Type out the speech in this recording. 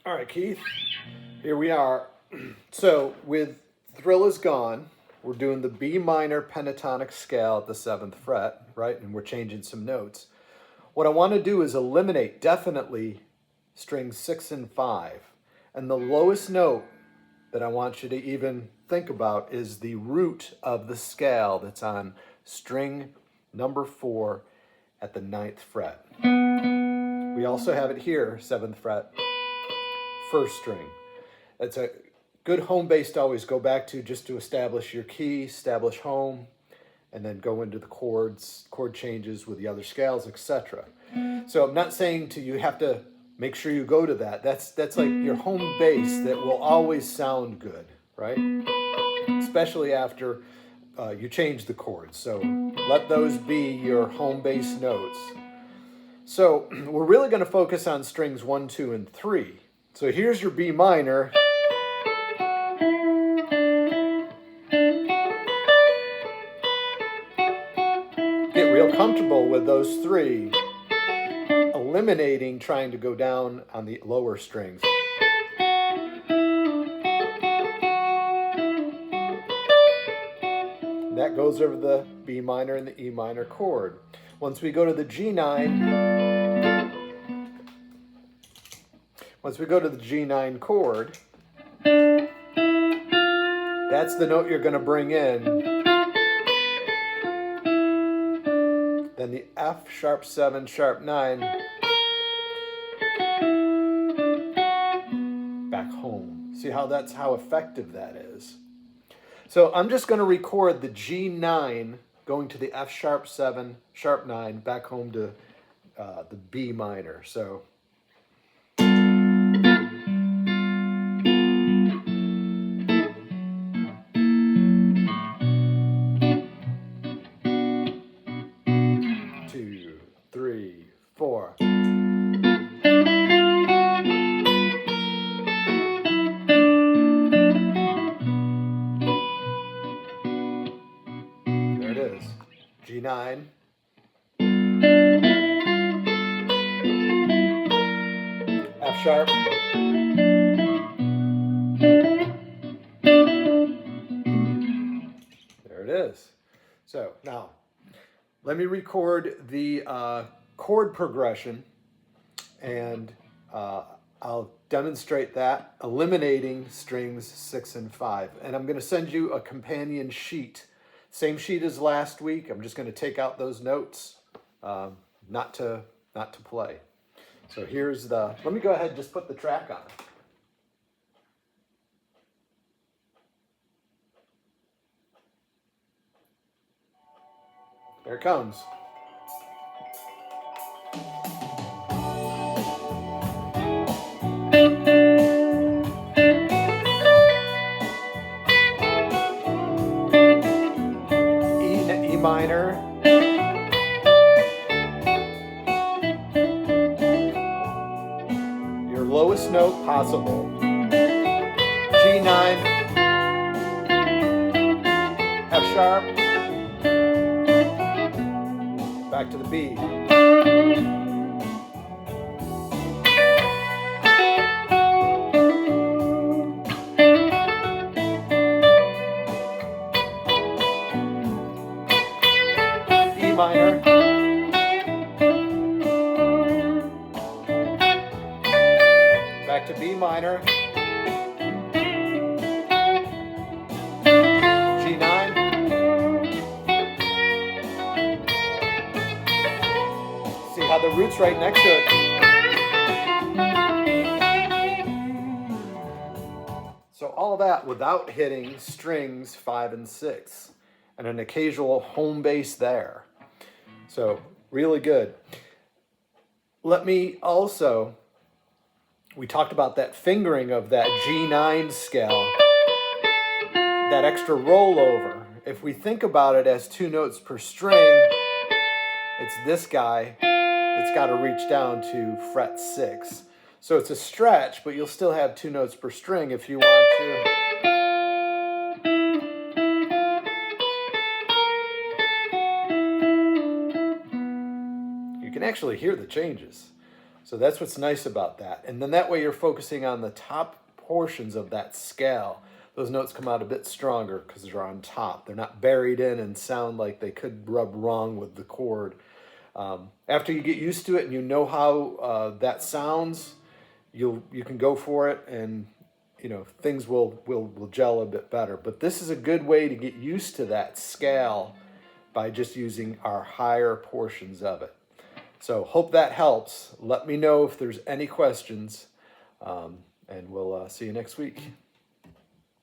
All right, Keith, here we are. So, with Thrill Is Gone, we're doing the B minor pentatonic scale at the 7th fret, right? And we're changing some notes. What I want to do is eliminate definitely strings 6 and 5. And the lowest note that I want you to even think about is the root of the scale that's on string number 4 at the 9th fret. We also have it here, 7th fret, first string. It's a good home base to always go back to just to establish your key, establish home, and then go into the chords, chord changes with the other scales, etc. So I'm not saying to you have to make sure you go to that. That's like your home base that will always sound good, right? Especially after you change the chords. So let those be your home base notes. So we're really going to focus on strings 1, 2, and 3. So here's your B minor. Get real comfortable with those 3, eliminating trying to go down on the lower strings. And that goes over the B minor and the E minor chord. Once we go to the G9 chord, that's the note you're going to bring in. Then the F sharp 7 sharp 9, back home. See how how effective that is. So I'm just going to record the G9 going to the F sharp 7 sharp 9 back home to the B minor. So two, three, four. There it is. G9. F sharp. There it is. So now, let me record the chord progression, and I'll demonstrate that, eliminating strings 6 and 5. And I'm going to send you a companion sheet. Same sheet as last week. I'm just going to take out those notes, not to play. So here's let me go ahead and just put the track on. There it comes. E minor. Your lowest note possible. G9. F sharp. Back to the B. E minor. Back to B minor. G9. See how the root's right next to it. So all that without hitting strings 5 and 6 and an occasional home bass there. So really good. Let me also, we talked about that fingering of that G9 scale, that extra rollover. If we think about it as 2 notes per string, it's this guy that's got to reach down to fret 6. So it's a stretch, but you'll still have 2 notes per string if you want to. You can actually hear the changes. So that's what's nice about that. And then that way you're focusing on the top portions of that scale. Those notes come out a bit stronger because they're on top. They're not buried in and sound like they could rub wrong with the chord. After you get used to it and you know how that sounds, you can go for it, and things will gel a bit better. But this is a good way to get used to that scale by just using our higher portions of it. So hope that helps. Let me know if there's any questions, and we'll see you next week.